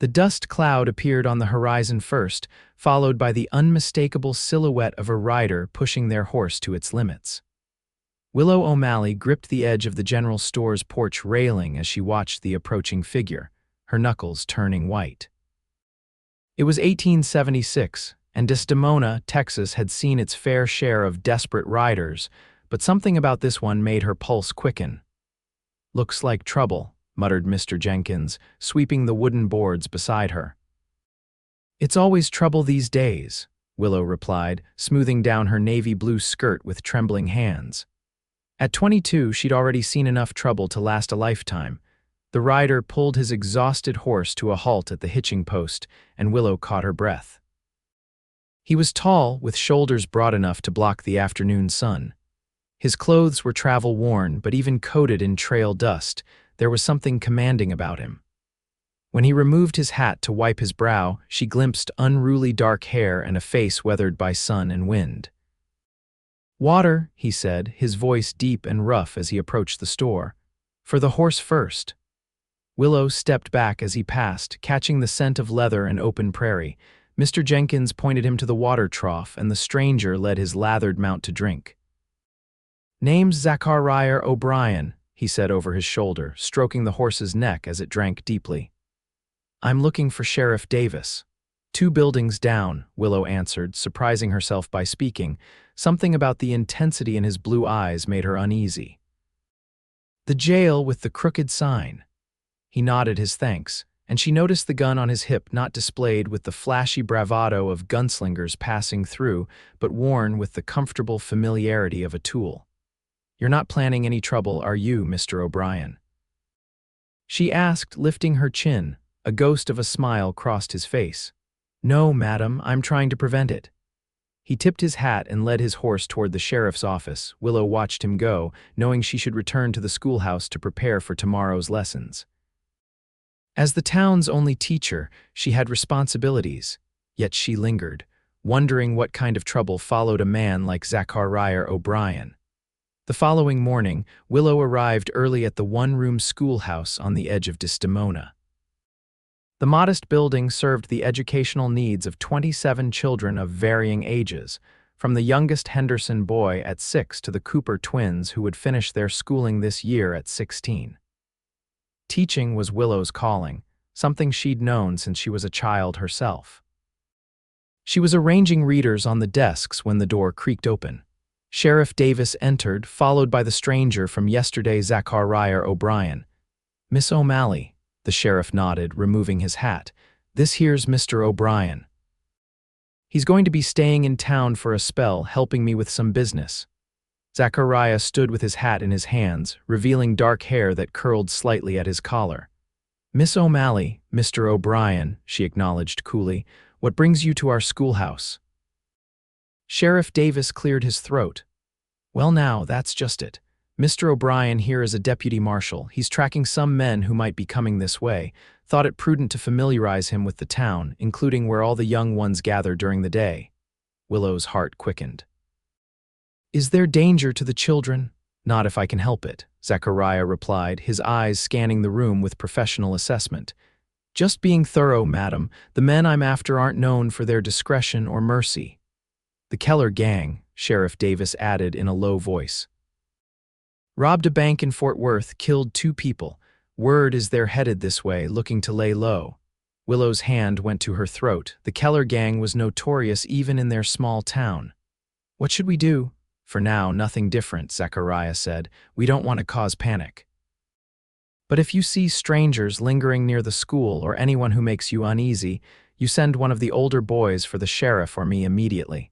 The dust cloud appeared on the horizon first, followed by the unmistakable silhouette of a rider pushing their horse to its limits. Willow O'Malley gripped the edge of the general store's porch railing as she watched the approaching figure, her knuckles turning white. It was 1876, and Desdemona, Texas, had seen its fair share of desperate riders, but something about this one made her pulse quicken. "Looks like trouble," muttered Mr. Jenkins, sweeping the wooden boards beside her. "It's always trouble these days," Willow replied, smoothing down her navy blue skirt with trembling hands. At 22, she'd already seen enough trouble to last a lifetime. The rider pulled his exhausted horse to a halt at the hitching post, and Willow caught her breath. He was tall, with shoulders broad enough to block the afternoon sun. His clothes were travel-worn, but even coated in trail dust, there was something commanding about him. When he removed his hat to wipe his brow, she glimpsed unruly dark hair and a face weathered by sun and wind. "Water," he said, his voice deep and rough as he approached the store. "For the horse first." Willow stepped back as he passed, catching the scent of leather and open prairie. Mr. Jenkins pointed him to the water trough, and the stranger led his lathered mount to drink. "Name's Zachariah O'Brien," he said over his shoulder, stroking the horse's neck as it drank deeply. "I'm looking for Sheriff Davis." "2 buildings down," Willow answered, surprising herself by speaking. Something about the intensity in his blue eyes made her uneasy. "The jail with the crooked sign." He nodded his thanks, and she noticed the gun on his hip not displayed with the flashy bravado of gunslingers passing through, but worn with the comfortable familiarity of a tool. "You're not planning any trouble, are you, Mr. O'Brien?" she asked, lifting her chin. A ghost of a smile crossed his face. "No, madam, I'm trying to prevent it." He tipped his hat and led his horse toward the sheriff's office. Willow watched him go, knowing she should return to the schoolhouse to prepare for tomorrow's lessons. As the town's only teacher, she had responsibilities, yet she lingered, wondering what kind of trouble followed a man like Zachariah O'Brien. The following morning, Willow arrived early at the one-room schoolhouse on the edge of Desdemona. The modest building served the educational needs of 27 children of varying ages, from the youngest Henderson boy at 6 to the Cooper twins who would finish their schooling this year at 16. Teaching was Willow's calling, something she'd known since she was a child herself. She was arranging readers on the desks when the door creaked open. Sheriff Davis entered, followed by the stranger from yesterday, Zachariah O'Brien. "Miss O'Malley," the sheriff nodded, removing his hat. "This here's Mr. O'Brien. He's going to be staying in town for a spell, helping me with some business." Zachariah stood with his hat in his hands, revealing dark hair that curled slightly at his collar. "Miss O'Malley, Mr. O'Brien," she acknowledged coolly. "What brings you to our schoolhouse?" Sheriff Davis cleared his throat. "Well now, that's just it. Mr. O'Brien here is a deputy marshal. He's tracking some men who might be coming this way. Thought it prudent to familiarize him with the town, including where all the young ones gather during the day." Willow's heart quickened. "Is there danger to the children?" "Not if I can help it," Zachariah replied, his eyes scanning the room with professional assessment. "Just being thorough, madam. The men I'm after aren't known for their discretion or mercy." "The Keller gang," Sheriff Davis added in a low voice. "Robbed a bank in Fort Worth, killed 2 people. Word is they're headed this way, looking to lay low." Willow's hand went to her throat. The Keller gang was notorious even in their small town. "What should we do?" "For now, nothing different," Zachariah said. "We don't want to cause panic. But if you see strangers lingering near the school or anyone who makes you uneasy, you send one of the older boys for the sheriff or me immediately."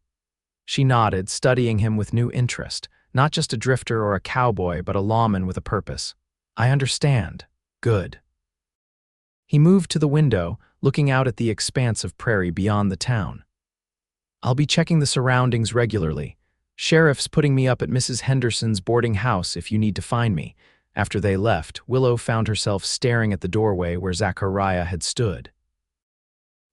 She nodded, studying him with new interest. Not just a drifter or a cowboy, but a lawman with a purpose. "I understand. Good." He moved to the window, looking out at the expanse of prairie beyond the town. "I'll be checking the surroundings regularly. Sheriff's putting me up at Mrs. Henderson's boarding house if you need to find me." After they left, Willow found herself staring at the doorway where Zachariah had stood.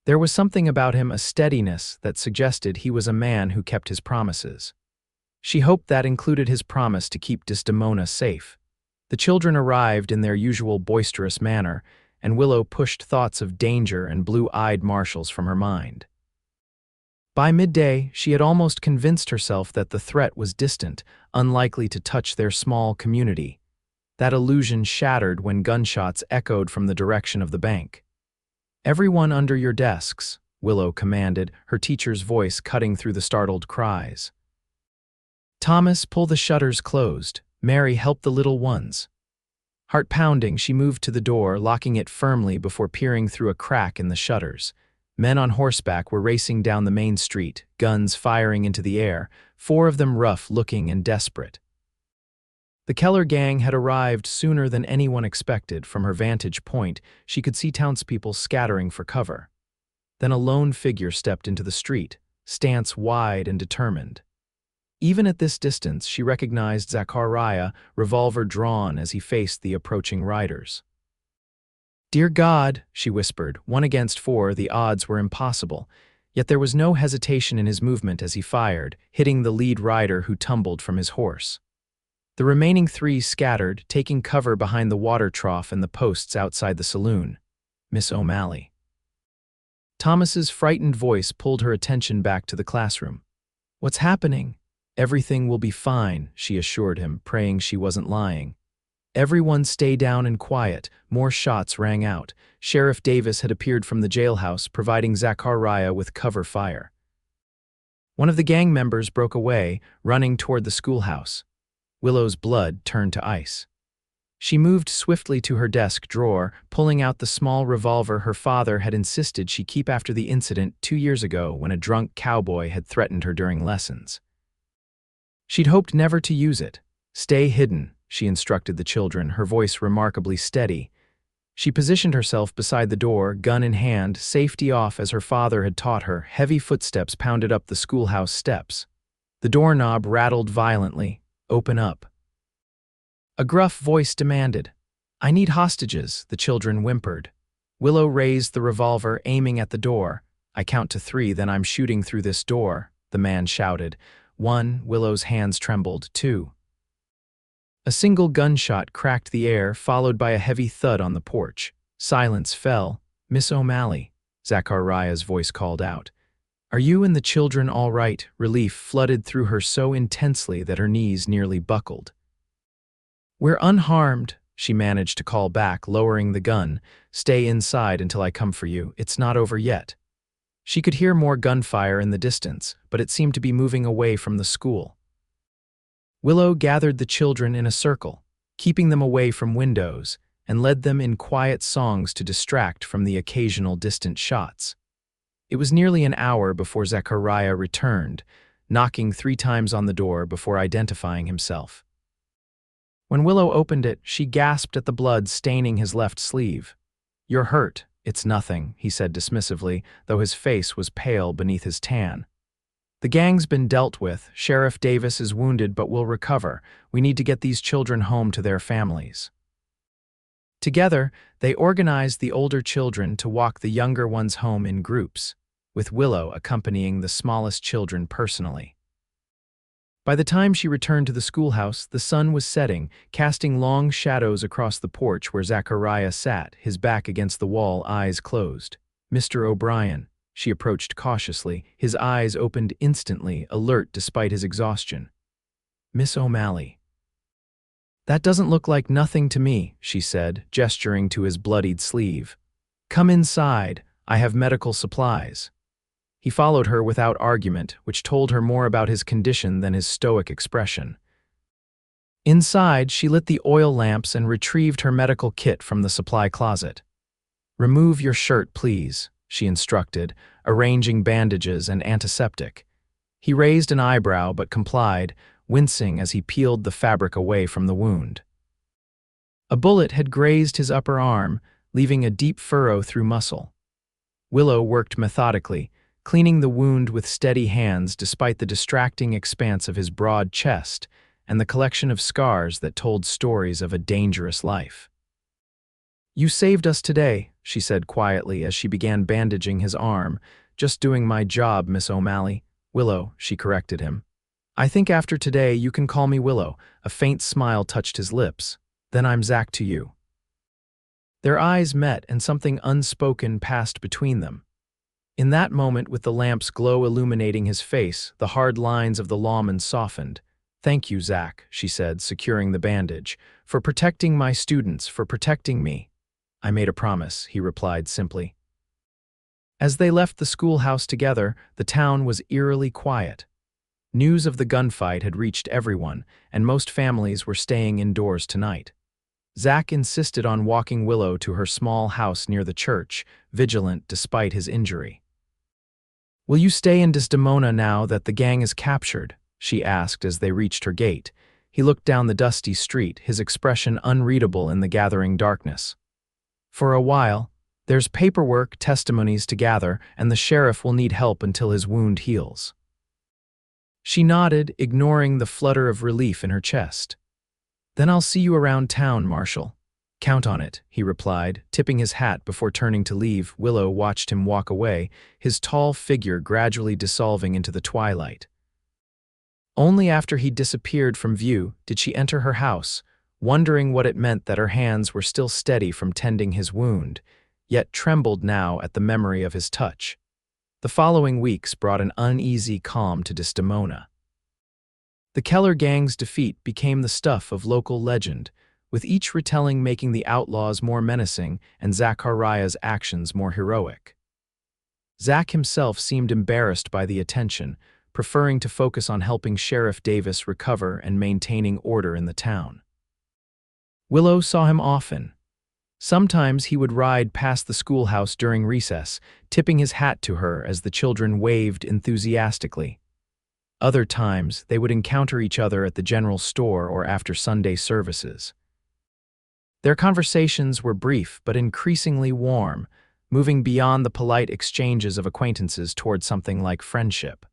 There was something about him, a steadiness that suggested he was a man who kept his promises. She hoped that included his promise to keep Desdemona safe. The children arrived in their usual boisterous manner, and Willow pushed thoughts of danger and blue-eyed marshals from her mind. By midday, she had almost convinced herself that the threat was distant, unlikely to touch their small community. That illusion shattered when gunshots echoed from the direction of the bank. "Everyone under your desks," Willow commanded, her teacher's voice cutting through the startled cries. "Thomas, pull the shutters closed. Mary, help the little ones." Heart-pounding, she moved to the door, locking it firmly before peering through a crack in the shutters. Men on horseback were racing down the main street, guns firing into the air, 4 of them rough-looking and desperate. The Keller gang had arrived sooner than anyone expected. From her vantage point, she could see townspeople scattering for cover. Then a lone figure stepped into the street, stance wide and determined. Even at this distance, she recognized Zachariah, revolver drawn as he faced the approaching riders. "Dear God," she whispered, 1 against 4, the odds were impossible. Yet there was no hesitation in his movement as he fired, hitting the lead rider who tumbled from his horse. The remaining 3 scattered, taking cover behind the water trough and the posts outside the saloon. Miss O'Malley. Thomas's frightened voice pulled her attention back to the classroom. "What's happening?" "Everything will be fine," she assured him, praying she wasn't lying. "Everyone stay down and quiet." More shots rang out. Sheriff Davis had appeared from the jailhouse, providing Zachariah with cover fire. One of the gang members broke away, running toward the schoolhouse. Willow's blood turned to ice. She moved swiftly to her desk drawer, pulling out the small revolver her father had insisted she keep after the incident 2 years ago when a drunk cowboy had threatened her during lessons. She'd hoped never to use it. "Stay hidden," she instructed the children, her voice remarkably steady. She positioned herself beside the door, gun in hand, safety off as her father had taught her. Heavy footsteps pounded up the schoolhouse steps. The doorknob rattled violently. "Open up." A gruff voice demanded. "I need hostages," the children whimpered. Willow raised the revolver, aiming at the door. "I count to 3, then I'm shooting through this door," the man shouted. 1, Willow's hands trembled. 2. A single gunshot cracked the air, followed by a heavy thud on the porch. Silence fell. "Miss O'Malley," Zachariah's voice called out. "Are you and the children all right?" Relief flooded through her so intensely that her knees nearly buckled. "We're unharmed," she managed to call back, lowering the gun. "Stay inside until I come for you. It's not over yet." She could hear more gunfire in the distance, but it seemed to be moving away from the school. Willow gathered the children in a circle, keeping them away from windows, and led them in quiet songs to distract from the occasional distant shots. It was nearly an hour before Zachariah returned, knocking 3 times on the door before identifying himself. When Willow opened it, she gasped at the blood staining his left sleeve. "You're hurt." "It's nothing," he said dismissively, though his face was pale beneath his tan. "The gang's been dealt with. Sheriff Davis is wounded but will recover. We need to get these children home to their families." Together, they organized the older children to walk the younger ones home in groups, with Willow accompanying the smallest children personally. By the time she returned to the schoolhouse, the sun was setting, casting long shadows across the porch where Zachariah sat, his back against the wall, eyes closed. "Mr. O'Brien." She approached cautiously, his eyes opened instantly, alert despite his exhaustion. "Miss O'Malley." "That doesn't look like nothing to me," she said, gesturing to his bloodied sleeve. "Come inside. I have medical supplies." He followed her without argument, which told her more about his condition than his stoic expression. Inside, she lit the oil lamps and retrieved her medical kit from the supply closet. "Remove your shirt, please," she instructed, arranging bandages and antiseptic. He raised an eyebrow but complied, wincing as he peeled the fabric away from the wound. A bullet had grazed his upper arm, leaving a deep furrow through muscle. Willow worked methodically, cleaning the wound with steady hands despite the distracting expanse of his broad chest and the collection of scars that told stories of a dangerous life. "You saved us today," she said quietly as she began bandaging his arm. "Just doing my job, Miss O'Malley." "Willow," she corrected him. "I think after today you can call me Willow." A faint smile touched his lips. "Then I'm Zach to you." Their eyes met and something unspoken passed between them. In that moment, with the lamp's glow illuminating his face, the hard lines of the lawman softened. "Thank you, Zach," she said, securing the bandage, "for protecting my students, for protecting me." "I made a promise," he replied simply. As they left the schoolhouse together, the town was eerily quiet. News of the gunfight had reached everyone, and most families were staying indoors tonight. Zach insisted on walking Willow to her small house near the church, vigilant despite his injury. "Will you stay in Desdemona now that the gang is captured?" she asked as they reached her gate. He looked down the dusty street, his expression unreadable in the gathering darkness. "For a while. There's paperwork, testimonies to gather, and the sheriff will need help until his wound heals." She nodded, ignoring the flutter of relief in her chest. "Then I'll see you around town, Marshal." "Count on it," he replied, tipping his hat before turning to leave. Willow watched him walk away, his tall figure gradually dissolving into the twilight. Only after he disappeared from view did she enter her house, wondering what it meant that her hands were still steady from tending his wound, yet trembled now at the memory of his touch. The following weeks brought an uneasy calm to Desdemona. The Keller gang's defeat became the stuff of local legend, with each retelling making the outlaws more menacing and Zachariah's actions more heroic. Zach himself seemed embarrassed by the attention, preferring to focus on helping Sheriff Davis recover and maintaining order in the town. Willow saw him often. Sometimes he would ride past the schoolhouse during recess, tipping his hat to her as the children waved enthusiastically. Other times, they would encounter each other at the general store or after Sunday services. Their conversations were brief but increasingly warm, moving beyond the polite exchanges of acquaintances toward something like friendship.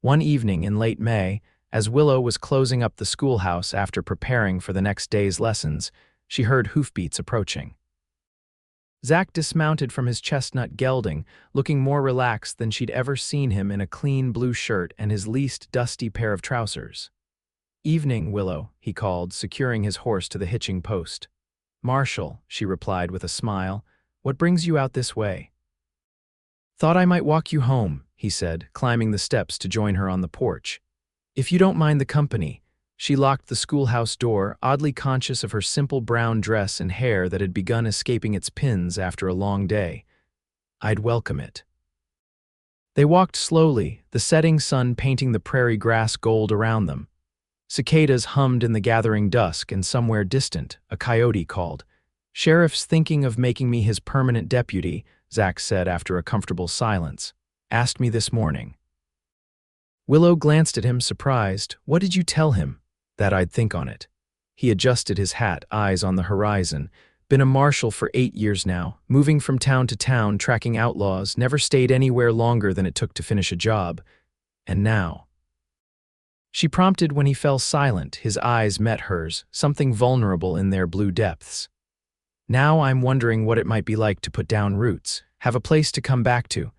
One evening in late May, as Willow was closing up the schoolhouse after preparing for the next day's lessons, she heard hoofbeats approaching. Zach dismounted from his chestnut gelding, looking more relaxed than she'd ever seen him, in a clean blue shirt and his least dusty pair of trousers. "Evening, Willow," he called, securing his horse to the hitching post. "Marshal," she replied with a smile, "what brings you out this way?" "Thought I might walk you home," he said, climbing the steps to join her on the porch. "If you don't mind the company." She locked the schoolhouse door, oddly conscious of her simple brown dress and hair that had begun escaping its pins after a long day. "I'd welcome it." They walked slowly, the setting sun painting the prairie grass gold around them. Cicadas hummed in the gathering dusk, and somewhere distant, a coyote called. "Sheriff's thinking of making me his permanent deputy," Zach said after a comfortable silence. "Asked me this morning." Willow glanced at him, surprised. "What did you tell him?" "That I'd think on it." He adjusted his hat, eyes on the horizon. "Been a marshal for 8 years now, moving from town to town, tracking outlaws, never stayed anywhere longer than it took to finish a job. And now—" She prompted when he fell silent. His eyes met hers, something vulnerable in their blue depths. "Now I'm wondering what it might be like to put down roots, have a place to come back to."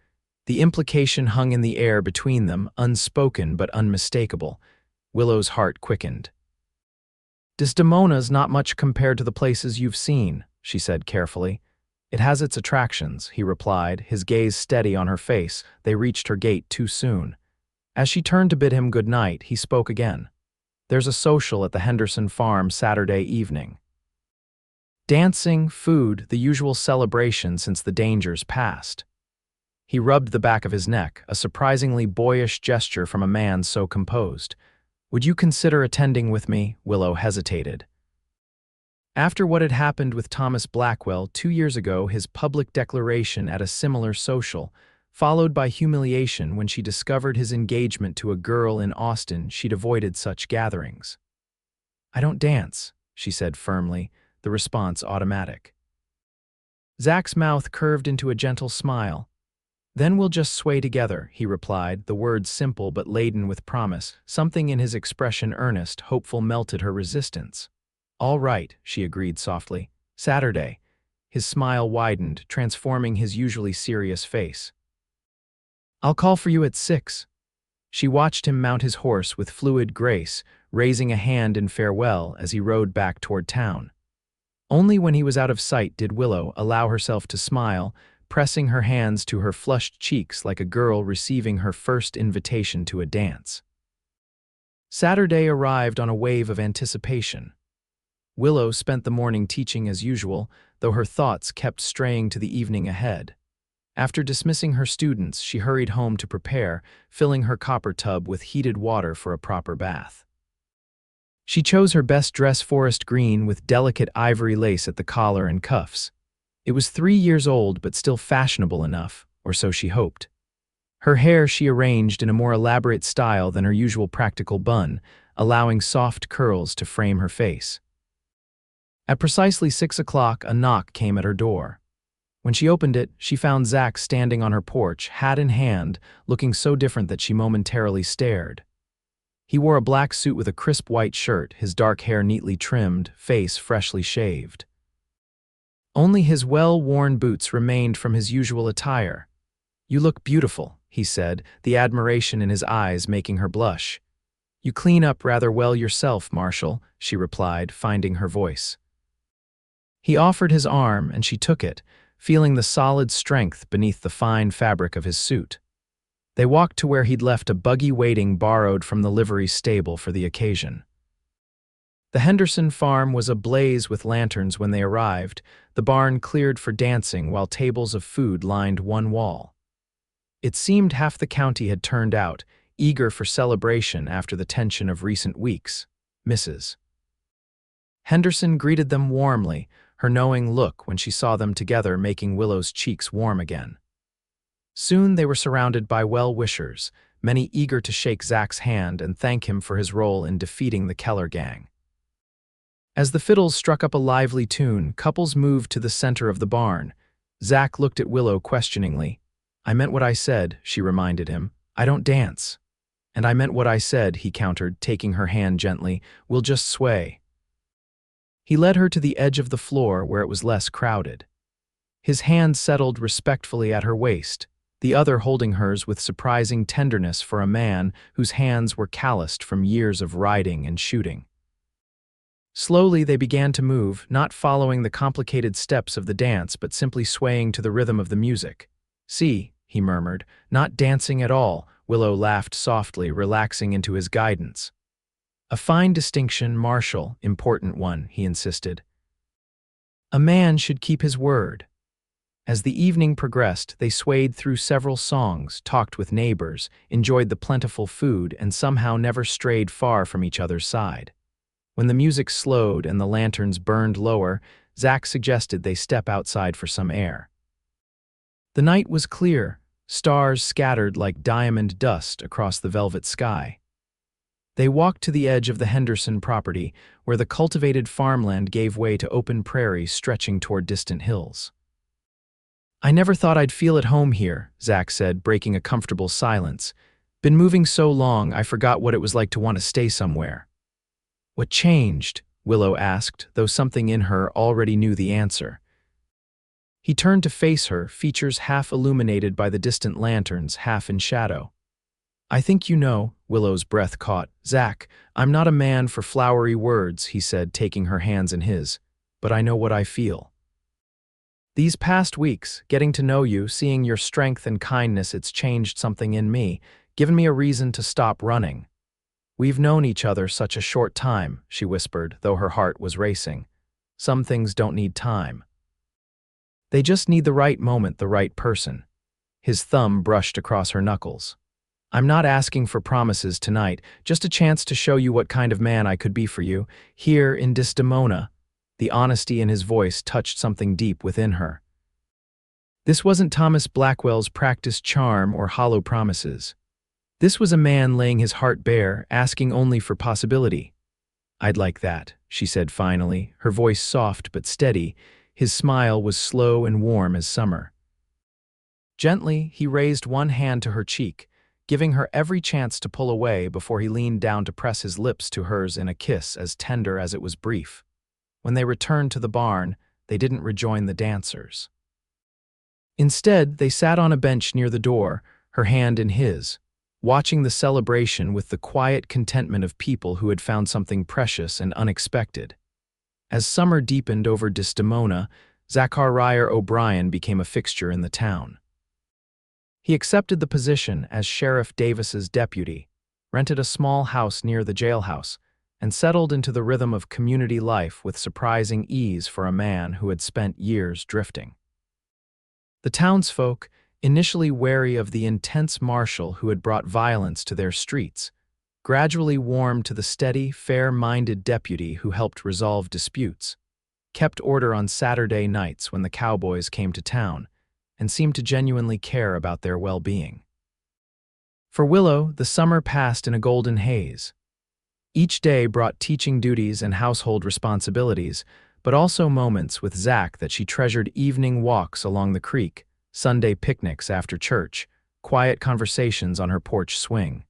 The implication hung in the air between them, unspoken but unmistakable. Willow's heart quickened. "Desdemona's not much compared to the places you've seen," she said carefully. "It has its attractions," he replied, his gaze steady on her face. They reached her gate too soon. As she turned to bid him good night, he spoke again. "There's a social at the Henderson farm Saturday evening. Dancing, food, the usual celebration since the dangers passed." He rubbed the back of his neck, a surprisingly boyish gesture from a man so composed. "Would you consider attending with me?" Willow hesitated. After what had happened with Thomas Blackwell 2 years ago, his public declaration at a similar social, followed by humiliation when she discovered his engagement to a girl in Austin, she'd avoided such gatherings. "I don't dance," she said firmly, the response automatic. Zach's mouth curved into a gentle smile. "Then we'll just sway together," he replied, the words simple but laden with promise. Something in his expression, earnest, hopeful, melted her resistance. "All right," she agreed softly. "Saturday." His smile widened, transforming his usually serious face. "I'll call for you at 6. She watched him mount his horse with fluid grace, raising a hand in farewell as he rode back toward town. Only when he was out of sight did Willow allow herself to smile, pressing her hands to her flushed cheeks like a girl receiving her first invitation to a dance. Saturday arrived on a wave of anticipation. Willow spent the morning teaching as usual, though her thoughts kept straying to the evening ahead. After dismissing her students, she hurried home to prepare, filling her copper tub with heated water for a proper bath. She chose her best dress forest green with delicate ivory lace at the collar and cuffs. It was 3 years old but still fashionable enough, or so she hoped. Her hair she arranged in a more elaborate style than her usual practical bun, allowing soft curls to frame her face. At precisely 6 o'clock, a knock came at her door. When she opened it, she found Zach standing on her porch, hat in hand, looking so different that she momentarily stared. He wore a black suit with a crisp white shirt, his dark hair neatly trimmed, face freshly shaved. Only his well-worn boots remained from his usual attire. "You look beautiful," he said, the admiration in his eyes making her blush. "You clean up rather well yourself, Marshal," she replied, finding her voice. He offered his arm, and she took it, feeling the solid strength beneath the fine fabric of his suit. They walked to where he'd left a buggy waiting borrowed from the livery stable for the occasion. The Henderson farm was ablaze with lanterns when they arrived, the barn cleared for dancing while tables of food lined one wall. It seemed half the county had turned out, eager for celebration after the tension of recent weeks. Mrs. Henderson greeted them warmly, her knowing look when she saw them together making Willow's cheeks warm again. Soon they were surrounded by well-wishers, many eager to shake Zach's hand and thank him for his role in defeating the Keller gang. As the fiddles struck up a lively tune, couples moved to the center of the barn. Zach looked at Willow questioningly. "I meant what I said," she reminded him. "I don't dance." "And I meant what I said," he countered, taking her hand gently. "We'll just sway." He led her to the edge of the floor where it was less crowded. His hand settled respectfully at her waist, the other holding hers with surprising tenderness for a man whose hands were calloused from years of riding and shooting. Slowly they began to move, not following the complicated steps of the dance but simply swaying to the rhythm of the music. "See," he murmured, "not dancing at all." Willow laughed softly, relaxing into his guidance. "A fine distinction, Marshal, important one," he insisted. "A man should keep his word." As the evening progressed, they swayed through several songs, talked with neighbors, enjoyed the plentiful food, and somehow never strayed far from each other's side. When the music slowed and the lanterns burned lower, Zach suggested they step outside for some air. The night was clear, stars scattered like diamond dust across the velvet sky. They walked to the edge of the Henderson property, where the cultivated farmland gave way to open prairie stretching toward distant hills. "I never thought I'd feel at home here," Zach said, breaking a comfortable silence. "Been moving so long, I forgot what it was like to want to stay somewhere." "What changed?" Willow asked, though something in her already knew the answer. He turned to face her, features half illuminated by the distant lanterns, half in shadow. "I think you know," Willow's breath caught. "Zach, I'm not a man for flowery words," he said, taking her hands in his. "But I know what I feel. These past weeks, getting to know you, seeing your strength and kindness, it's changed something in me, given me a reason to stop running. We've known each other such a short time," she whispered, though her heart was racing. "Some things don't need time. They just need the right moment, the right person." His thumb brushed across her knuckles. "I'm not asking for promises tonight, just a chance to show you what kind of man I could be for you, here in Desdemona." The honesty in his voice touched something deep within her. This wasn't Thomas Blackwell's practiced charm or hollow promises. This was a man laying his heart bare, asking only for possibility. "I'd like that," she said finally, her voice soft but steady. His smile was slow and warm as summer. Gently, he raised one hand to her cheek, giving her every chance to pull away before he leaned down to press his lips to hers in a kiss as tender as it was brief. When they returned to the barn, they didn't rejoin the dancers. Instead, they sat on a bench near the door, her hand in his, watching the celebration with the quiet contentment of people who had found something precious and unexpected. As summer deepened over Desdemona, Zachariah O'Brien became a fixture in the town. He accepted the position as Sheriff Davis's deputy, rented a small house near the jailhouse, and settled into the rhythm of community life with surprising ease for a man who had spent years drifting. The townsfolk, initially wary of the intense marshal who had brought violence to their streets, gradually warmed to the steady, fair-minded deputy who helped resolve disputes, kept order on Saturday nights when the Cowboys came to town, and seemed to genuinely care about their well-being. For Willow, the summer passed in a golden haze. Each day brought teaching duties and household responsibilities, but also moments with Zach that she treasured: evening walks along the creek, Sunday picnics after church, quiet conversations on her porch swing.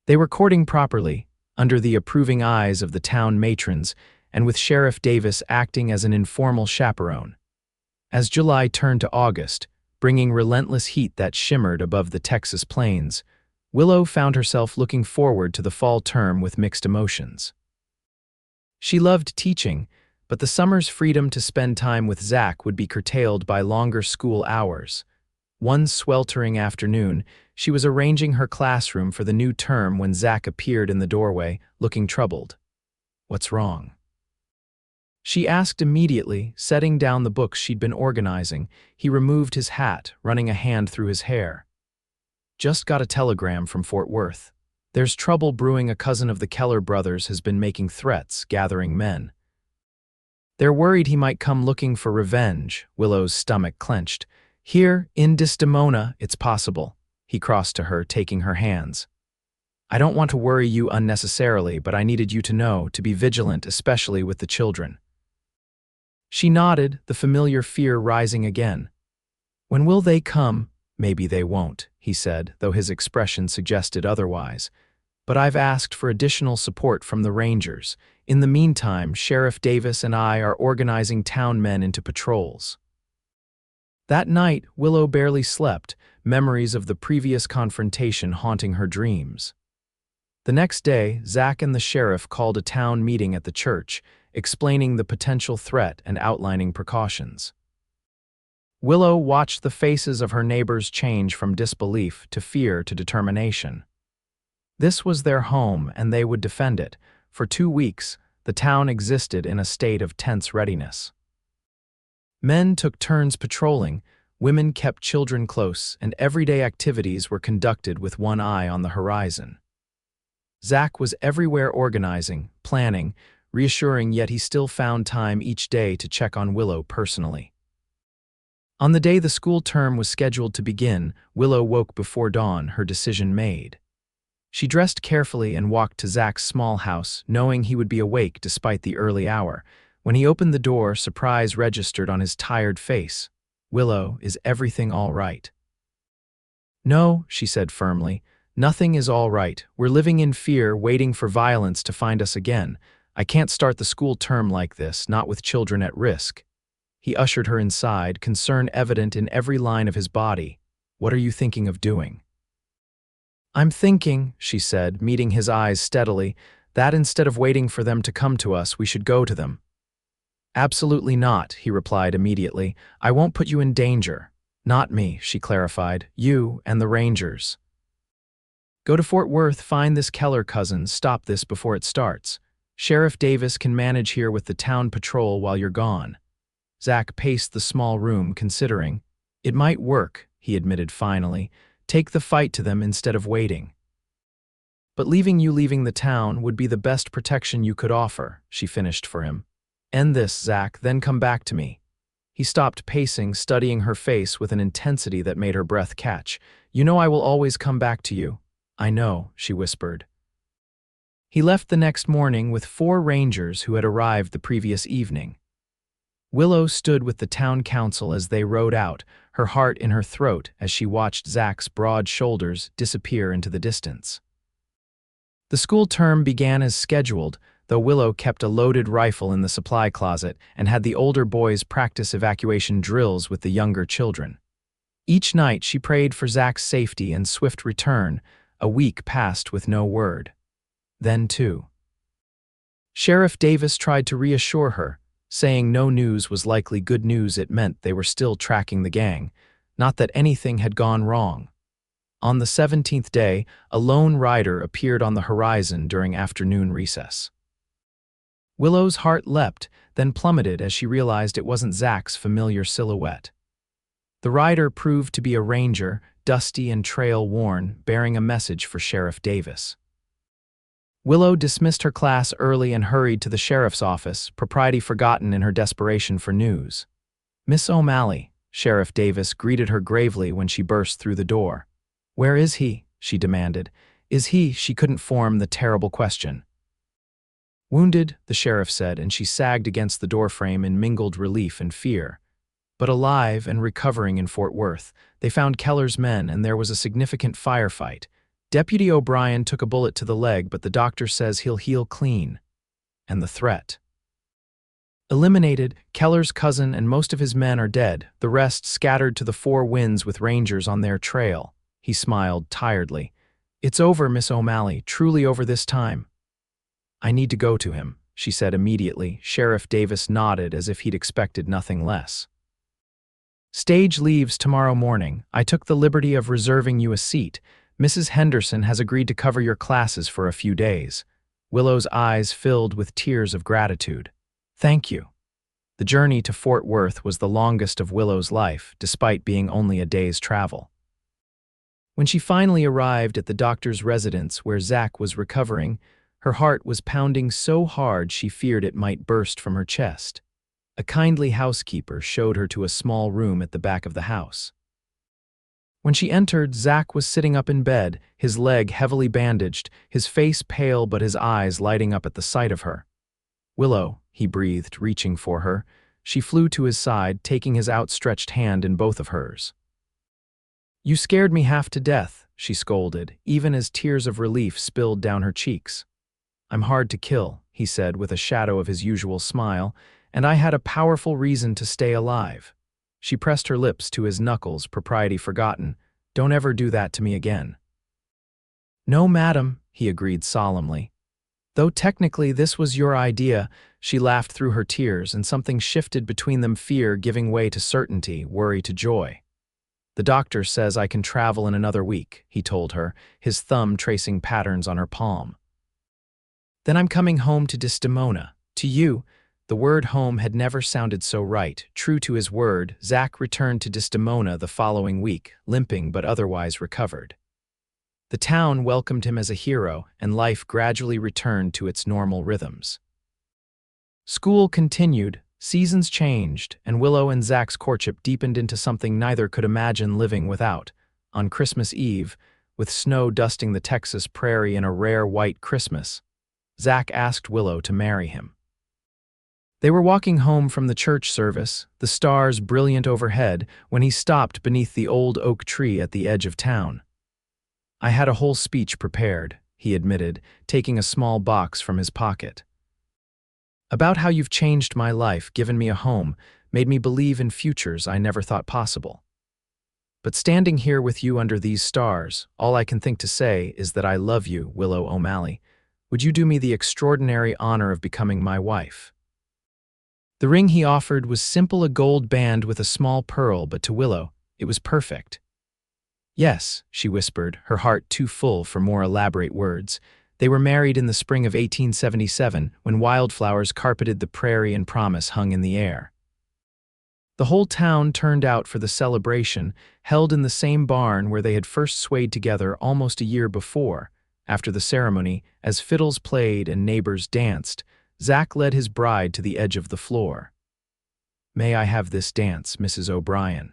They were courting properly, under the approving eyes of the town matrons, and with Sheriff Davis acting as an informal chaperone. As July turned to August, bringing relentless heat that shimmered above the Texas plains, Willow found herself looking forward to the fall term with mixed emotions. She loved teaching, but the summer's freedom to spend time with Zach would be curtailed by longer school hours. One sweltering afternoon, she was arranging her classroom for the new term when Zach appeared in the doorway, looking troubled. "What's wrong?" she asked immediately, setting down the books she'd been organizing. He removed his hat, running a hand through his hair. "Just got a telegram from Fort Worth. There's trouble brewing. A cousin of the Keller brothers has been making threats, gathering men. They're worried he might come looking for revenge." Willow's stomach clenched. "Here, in Desdemona, it's possible." He crossed to her, taking her hands. "I don't want to worry you unnecessarily, but I needed you to know, to be vigilant, especially with the children." She nodded, the familiar fear rising again. "When will they come?" "Maybe they won't," he said, though his expression suggested otherwise. "But I've asked for additional support from the Rangers. In the meantime, Sheriff Davis and I are organizing town men into patrols." That night, Willow barely slept, memories of the previous confrontation haunting her dreams. The next day, Zach and the sheriff called a town meeting at the church, explaining the potential threat and outlining precautions. Willow watched the faces of her neighbors change from disbelief to fear to determination. This was their home, and they would defend it. For 2 weeks, the town existed in a state of tense readiness. Men took turns patrolling, women kept children close, and everyday activities were conducted with one eye on the horizon. Zach was everywhere, organizing, planning, reassuring, yet he still found time each day to check on Willow personally. On the day the school term was scheduled to begin, Willow woke before dawn, her decision made. She dressed carefully and walked to Zach's small house, knowing he would be awake despite the early hour. When he opened the door, surprise registered on his tired face. "Willow, is everything all right?" "No," she said firmly. "Nothing is all right. We're living in fear, waiting for violence to find us again. I can't start the school term like this, not with children at risk." He ushered her inside, concern evident in every line of his body. "What are you thinking of doing?" "I'm thinking," she said, meeting his eyes steadily, "that instead of waiting for them to come to us, we should go to them." "Absolutely not," he replied immediately. "I won't put you in danger." "Not me," she clarified. "You and the Rangers. Go to Fort Worth, find this Keller cousin, stop this before it starts. Sheriff Davis can manage here with the town patrol while you're gone." Zach paced the small room, considering. "It might work," he admitted finally. "Take the fight to them instead of waiting." "But leaving the town would be the best protection you could offer," she finished for him. "End this, Zach, then come back to me." He stopped pacing, studying her face with an intensity that made her breath catch. "You know I will always come back to you." "I know," she whispered. He left the next morning with 4 Rangers who had arrived the previous evening. Willow stood with the town council as they rode out, her heart in her throat as she watched Zach's broad shoulders disappear into the distance. The school term began as scheduled, though Willow kept a loaded rifle in the supply closet and had the older boys practice evacuation drills with the younger children. Each night she prayed for Zach's safety and swift return. A week passed with no word. Then, too. Sheriff Davis tried to reassure her, saying no news was likely good news. It meant they were still tracking the gang, not that anything had gone wrong. On the 17th day, a lone rider appeared on the horizon during afternoon recess. Willow's heart leapt, then plummeted as she realized it wasn't Zach's familiar silhouette. The rider proved to be a ranger, dusty and trail-worn, bearing a message for Sheriff Davis. Willow dismissed her class early and hurried to the sheriff's office, propriety forgotten in her desperation for news. "Miss O'Malley," Sheriff Davis greeted her gravely when she burst through the door. "Where is he?" she demanded. "Is he?" She couldn't form the terrible question. "Wounded," the sheriff said, and she sagged against the doorframe in mingled relief and fear. "But alive and recovering in Fort Worth. They found Keller's men, and there was a significant firefight. Deputy O'Brien took a bullet to the leg, but the doctor says he'll heal clean." And the threat. "Eliminated, Keller's cousin and most of his men are dead, the rest scattered to the four winds with rangers on their trail." He smiled tiredly. "It's over, Miss O'Malley, truly over this time." "I need to go to him," she said immediately. Sheriff Davis nodded as if he'd expected nothing less. "Stage leaves tomorrow morning. I took the liberty of reserving you a seat. Mrs. Henderson has agreed to cover your classes for a few days." Willow's eyes filled with tears of gratitude. "Thank you." The journey to Fort Worth was the longest of Willow's life, despite being only a day's travel. When she finally arrived at the doctor's residence where Zach was recovering, her heart was pounding so hard she feared it might burst from her chest. A kindly housekeeper showed her to a small room at the back of the house. When she entered, Zach was sitting up in bed, his leg heavily bandaged, his face pale but his eyes lighting up at the sight of her. "Willow," he breathed, reaching for her. She flew to his side, taking his outstretched hand in both of hers. "You scared me half to death," she scolded, even as tears of relief spilled down her cheeks. "I'm hard to kill," he said with a shadow of his usual smile, "and I had a powerful reason to stay alive." She pressed her lips to his knuckles, propriety forgotten. "Don't ever do that to me again." "No, madam," he agreed solemnly. "Though technically this was your idea." She laughed through her tears, and something shifted between them, fear giving way to certainty, worry to joy. "The doctor says I can travel in another week," he told her, his thumb tracing patterns on her palm. "Then I'm coming home to Desdemona. To you." The word home had never sounded so right. True to his word, Zach returned to Desdemona the following week, limping but otherwise recovered. The town welcomed him as a hero, and life gradually returned to its normal rhythms. School continued, seasons changed, and Willow and Zach's courtship deepened into something neither could imagine living without. On Christmas Eve, with snow dusting the Texas prairie in a rare white Christmas, Zach asked Willow to marry him. They were walking home from the church service, the stars brilliant overhead, when he stopped beneath the old oak tree at the edge of town. "I had a whole speech prepared," he admitted, taking a small box from his pocket. "About how you've changed my life, given me a home, made me believe in futures I never thought possible. But standing here with you under these stars, all I can think to say is that I love you, Willow O'Malley. Would you do me the extraordinary honor of becoming my wife?" The ring he offered was simple, a gold band with a small pearl, but to Willow, it was perfect. "Yes," she whispered, her heart too full for more elaborate words. They were married in the spring of 1877, when wildflowers carpeted the prairie and promise hung in the air. The whole town turned out for the celebration, held in the same barn where they had first swayed together almost a year before. After the ceremony, as fiddles played and neighbors danced, Zach led his bride to the edge of the floor. "May I have this dance, Mrs. O'Brien?"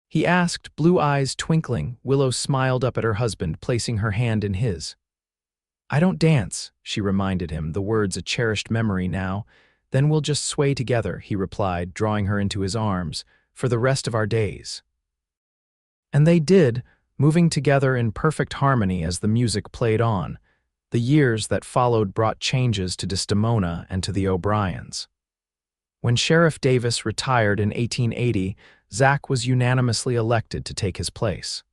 he asked, blue eyes twinkling. Willow smiled up at her husband, placing her hand in his. "I don't dance," she reminded him, the words a cherished memory now. "Then we'll just sway together," he replied, drawing her into his arms, "for the rest of our days." And they did, moving together in perfect harmony as the music played on. The years that followed brought changes to Desdemona and to the O'Briens. When Sheriff Davis retired in 1880, Zach was unanimously elected to take his place.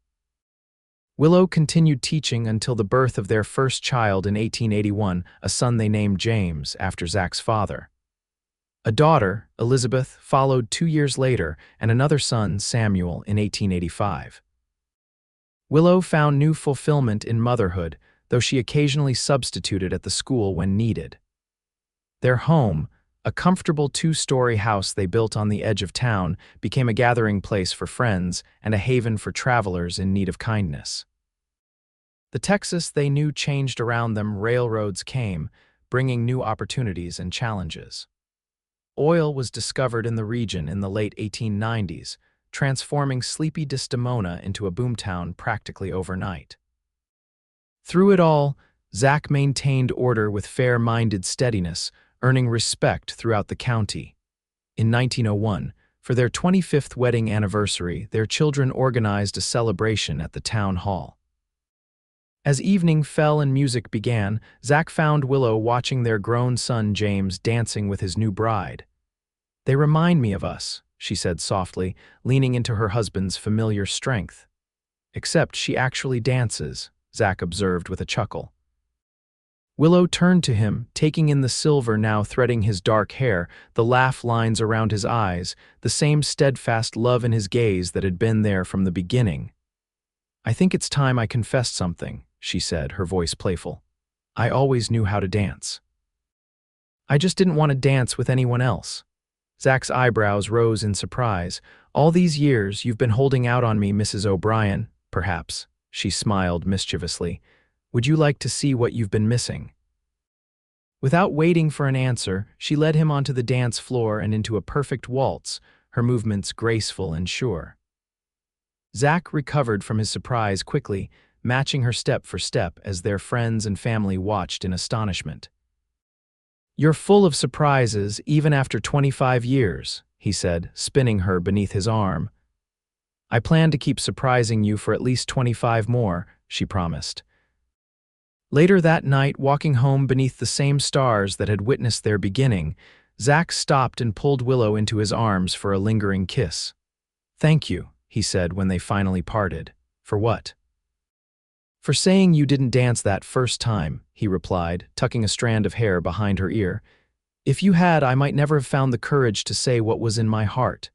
Willow continued teaching until the birth of their first child in 1881, a son they named James, after Zach's father. A daughter, Elizabeth, followed 2 years later, and another son, Samuel, in 1885. Willow found new fulfillment in motherhood, though she occasionally substituted at the school when needed. Their home, a comfortable 2-story house they built on the edge of town, became a gathering place for friends and a haven for travelers in need of kindness. The Texas they knew changed around them. Railroads came, bringing new opportunities and challenges. Oil was discovered in the region in the late 1890s, transforming sleepy Desdemona into a boomtown practically overnight. Through it all, Zach maintained order with fair-minded steadiness, earning respect throughout the county. In 1901, for their 25th wedding anniversary, their children organized a celebration at the town hall. As evening fell and music began, Zach found Willow watching their grown son James dancing with his new bride. "They remind me of us," she said softly, leaning into her husband's familiar strength. "Except she actually dances," Zach observed with a chuckle. Willow turned to him, taking in the silver now threading his dark hair, the laugh lines around his eyes, the same steadfast love in his gaze that had been there from the beginning. "I think it's time I confessed something," she said, her voice playful. "I always knew how to dance. I just didn't want to dance with anyone else." Zach's eyebrows rose in surprise. "All these years you've been holding out on me, Mrs. O'Brien, perhaps," she smiled mischievously. "Would you like to see what you've been missing?" Without waiting for an answer, she led him onto the dance floor and into a perfect waltz, her movements graceful and sure. Zach recovered from his surprise quickly, matching her step for step as their friends and family watched in astonishment. "You're full of surprises, even after 25 years, he said, spinning her beneath his arm. "I plan to keep surprising you for at least 25 more, she promised. Later that night, walking home beneath the same stars that had witnessed their beginning, Zach stopped and pulled Willow into his arms for a lingering kiss. "Thank you," he said when they finally parted. "For what?" "For saying you didn't dance that first time," he replied, tucking a strand of hair behind her ear. "If you had, I might never have found the courage to say what was in my heart."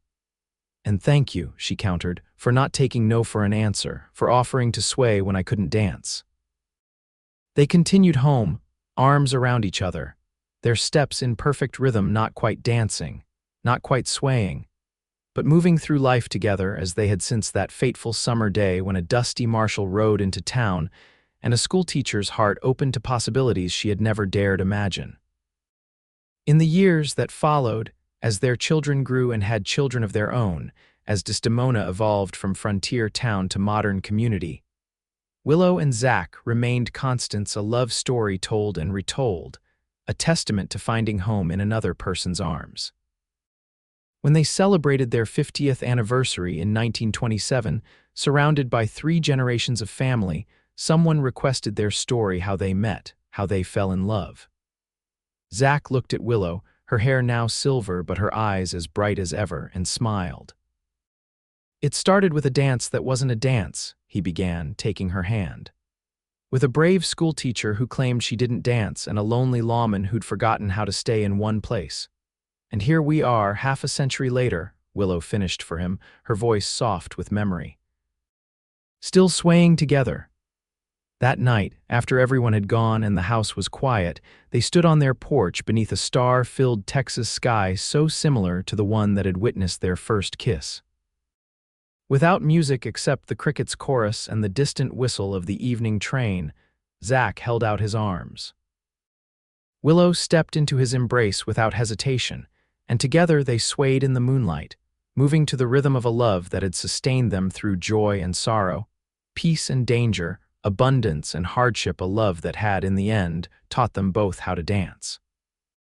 "And thank you," she countered, "for not taking no for an answer, for offering to sway when I couldn't dance." They continued home, arms around each other, their steps in perfect rhythm, not quite dancing, not quite swaying, but moving through life together as they had since that fateful summer day when a dusty marshal rode into town and a schoolteacher's heart opened to possibilities she had never dared imagine. In the years that followed, as their children grew and had children of their own, as Desdemona evolved from frontier town to modern community, Willow and Zach remained constants, a love story told and retold, a testament to finding home in another person's arms. When they celebrated their 50th anniversary in 1927, surrounded by 3 generations of family, someone requested their story, how they met, how they fell in love. Zach looked at Willow, her hair now silver but her eyes as bright as ever, and smiled. "It started with a dance that wasn't a dance," he began, taking her hand. "With a brave schoolteacher who claimed she didn't dance and a lonely lawman who'd forgotten how to stay in one place. And here we are, half a century later," Willow finished for him, her voice soft with memory. "Still swaying together." That night, after everyone had gone and the house was quiet, they stood on their porch beneath a star-filled Texas sky so similar to the one that had witnessed their first kiss. Without music except the crickets' chorus and the distant whistle of the evening train, Zach held out his arms. Willow stepped into his embrace without hesitation, and together they swayed in the moonlight, moving to the rhythm of a love that had sustained them through joy and sorrow, peace and danger, abundance and hardship, a love that had, in the end, taught them both how to dance.